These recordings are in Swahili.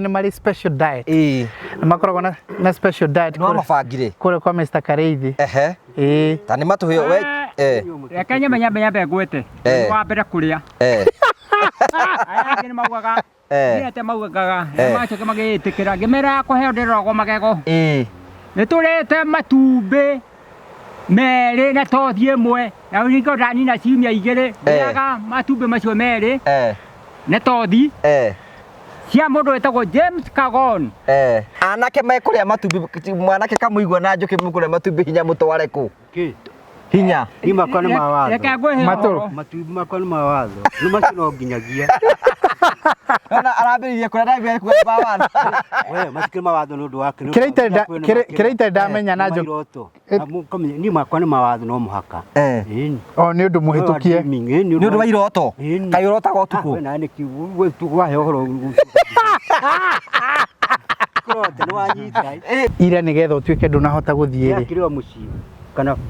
Ni mali special diet. Na makoragwo na special diet. No mabangire. Kule kwa Mr. Kareithi. Tani matuhe we. Reka nyambe ngwete. Wa mbere kuria. Aya ngini maugaga. Ni ate maugaga. Macoke magitikira ngimera kuheo ndirogo magego. Ni turete matumbe mere na tothi imwe. Na uringo ndani na ciumia igiri. Ndiaga matumbe macio mere. Na tothi. Cia mundu wetagwo James Kagon. Anake mekuria matumbi mwanake kamuigwa na njuki mukuria matumbi hinya mutware ku. Hinya. Ni makwana mawatho. Reka ngwe matumbi makwana mawatho. Ni macino nginyagia. Kana arabiririe kuria ndabia ku bawana. We masikira mawatho no ndu wake. Kireita ndamenya na njuki. Ni makwana mawatho no muhaka. Ni undu muhitukie. Ni undu wa iroto. Kai urota go tuku. Na ni kiwe tuku wa horo. Ira nigetha utuike ndunahota guthie ri kiriwa muci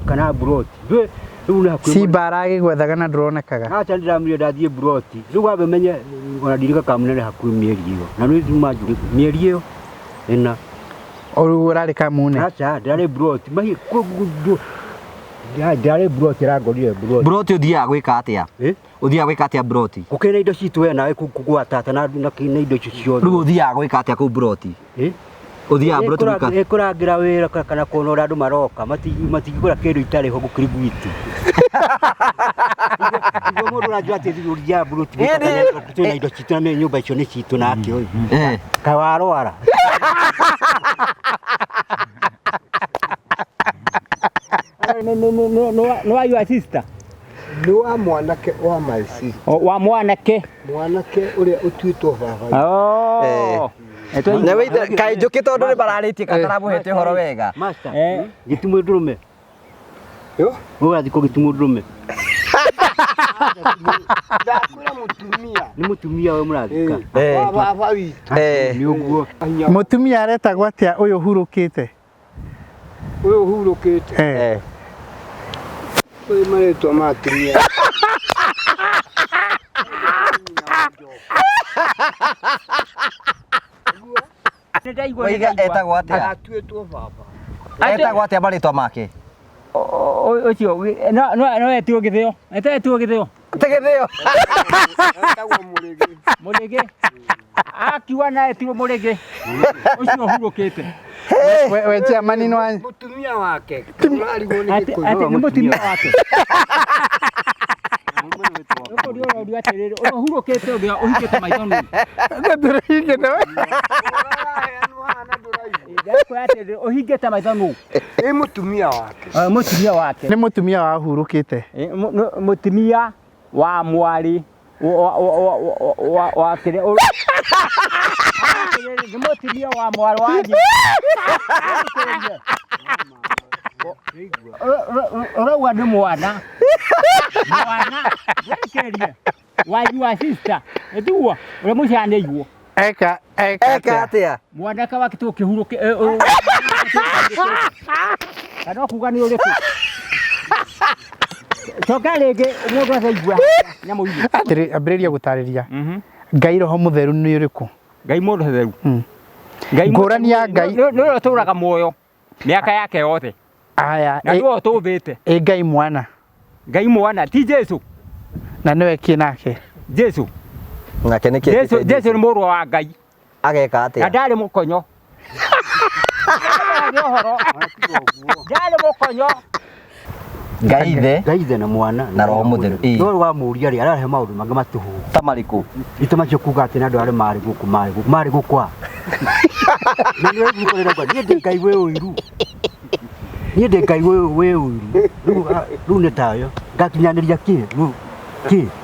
kana broti riu na si barage gwethaga na ndronekaga acha ndiramire ndathie broti riu wabe menye ona ndirika kamunene haku mieri iyo na riu thuma njuri mieri iyo ena oru urari kamune acha ndare broti mahi ndare broti ragorire broti broti uthia gwika atia uthia gwika atia broti ukena indo citu we nawe kugwata na kina indo cicio riu uthia gwika atia ku broti uthia broti gwika ekurangira wira kana kuona andu maroka matigikura kindu itari ho gukirigwiti ngo mundu najua ati uria broti tena indo citu na nyumba icio ni citu nake uyu kawarwara no are your sister? Ni wa mwanake wa my sister. Wa mwanake? Mwanake uria utuitwo baba. Na we kai njuki tondu ni bararitie katarabuhete horo wega. Master. Gitumu ndurume. Yo? Ugathi ko gitumu ndurume. Ndakura mutumia. Ni mutumia we murathika. Baba wi. Ni uguo. Mutumia aretagwo atia uyu hurukite? Uyu hurukite. Uyu maretwa matumia. Oiga etagwo atia? Atuitwo baba. Etagwo atia maritwa make? Ocio no etio githio. Etio githio. Tegethio. Etagwo murege. Murege. Akiwa na etio murege. Ocio hurukite. We jamani no mutumia wake. Turarigwo ni gikuyu. Ati ni mutumia wake. Ndio ndio atirire. Hurukite ndio uhikite maithonu. ndurige no Ndako atirire uhikite maithonu. Ni mutumia wake. Mutumia wake. Ni mutumia wa hurukite. Mutumia wa mwari wa kire ni mutumia wa mwari waje. Ora ni mwana. Mwana. Yekeria. Wa your sister. Eduwa. Ora mushane yuo. Eka atia? Mwana ka wakitu kihuruke. Kana kuga ni uriku. Tokalege mundu asaigua nyamu iyo. atiri ambiriria gutariria. Ngai roho mutheru ni uriku? Ngai mundu theru. Ngai ngurani ya Ngai. No turaga moyo. Miaka yake yote. Aya. Na ndio tubite. Ngai mwana. Ngai mwana ti Jesu. Na niwe kinake. Jesu. Nake niki? Jesu ni murwa wa Ngai. Ageka atia? Ndari mukonyo. Ndari mukonyo. Ngaithe na mwana na roho mutheru. No wa muria ri arahe maundu manga matuhu. Tamariku. Itamacho kuga ati na andu ari mari gukwa. Na ni wewe ukorera kwa ni ngai we uiru. Ni ngai we uiru. Ru ne tayo. Ngakinyaniria ki?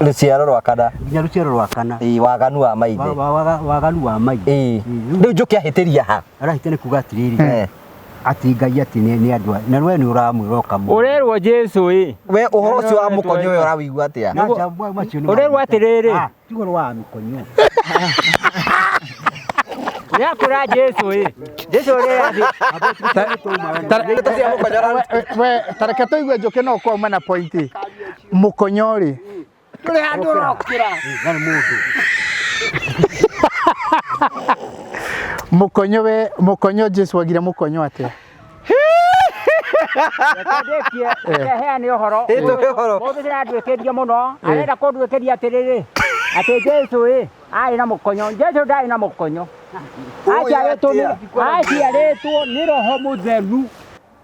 Ruciaro rwa kana. Nginya ruciaro rwa kana. Waganu wa maithe. Waganu wa maithe. Riu njuki ahitiria ha. Arahite ni kuga atiriri. Ati ngai ati ni andu na we ni uramwiroka mu. Urerwo Jesu we uhoro ucio wa mukonyo we urawigua atia? Urerwo atiriri. Tigoro wa mukonyo. Ya kura Jesu Jesu uri we tareka tuigue njuki no kwa mana pointi mukonyori Kule andu rokira. Ngani mundu. Mukonyo Jesu agira mukonyo atia. Ndekie heane ũhoro. Mũndũ ndĩrandwĩkĩria mũno, arenda kũndwĩkĩria atĩrĩrĩ. Atĩ Jesu arĩ na mũkonyo. Jesu ndarĩ na mũkonyo. Aciarĩtwo nĩ Roho Mũtheru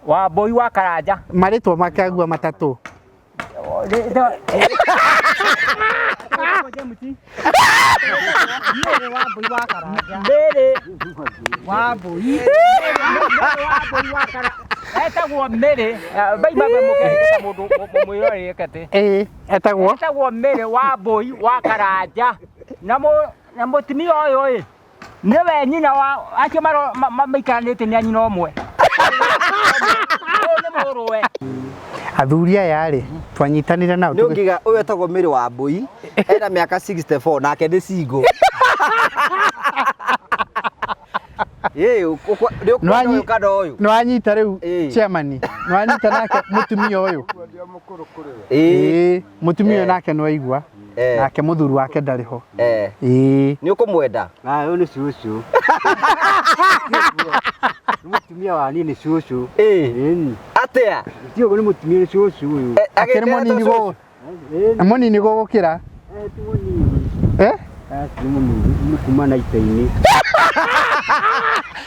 wa Mbũi wa Karanja. Marĩtwa make agua matatũ. Etagwo Mary, baibaga mũkehĩta mũndũ mũirorĩkete. Etagwo Mary wa Mbũi wa Karanja. Na mũtumia ũyũ nĩwe nyina wa acio maikaranĩte na nyina ũmwe. Nĩ mũrũwe. Athuri aya rĩ twanyitanire nao. Nĩ ũngiga ũyũ etagwo Mary wa Mbũi ena mĩaka 64 nake nĩ single. No anyita rĩu chairman. No anyita nake mutumia ũyũ. Mutumia nake no aigua. Nake muthuri wake ndarĩ ho. Nĩ ũkũmwenda? Ũyũ nĩ cucu. Mutumia wa niĩ nĩ cucu. Atĩa? Tio nĩ mutumia nĩ cucu ũyũ. Akĩrĩ mũnini gũ. Mũnini gũgũkĩra. Mũnini kuma na ite-inĩ.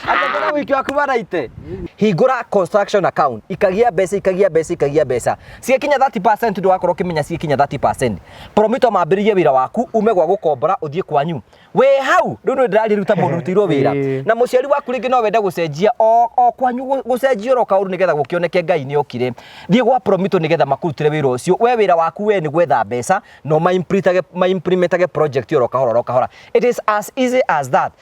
Atengera wiki waku baraite. Hingũra construction account. Ikagia mbeca. Cikinya 30% ndio wakorwo kimenya cikinya 30%. Promito mambĩrĩrie wĩra waku ume gwa gũkombora uthie kwanyu. We hau ndio ndĩrariruta mũndũ rutirwo wĩra. Na mũciari waku rĩngĩ no wenda gũcenjia o kwanyu gũcenjia ro kaũru nĩgetha gũkĩoneke Ngai nĩ okire. Thiĩ gwa Promito nĩgetha makutire wĩra ũcio. We wĩra waku we nĩ gwetha mbeca no ma implementage project ro kahora. It is as easy as that.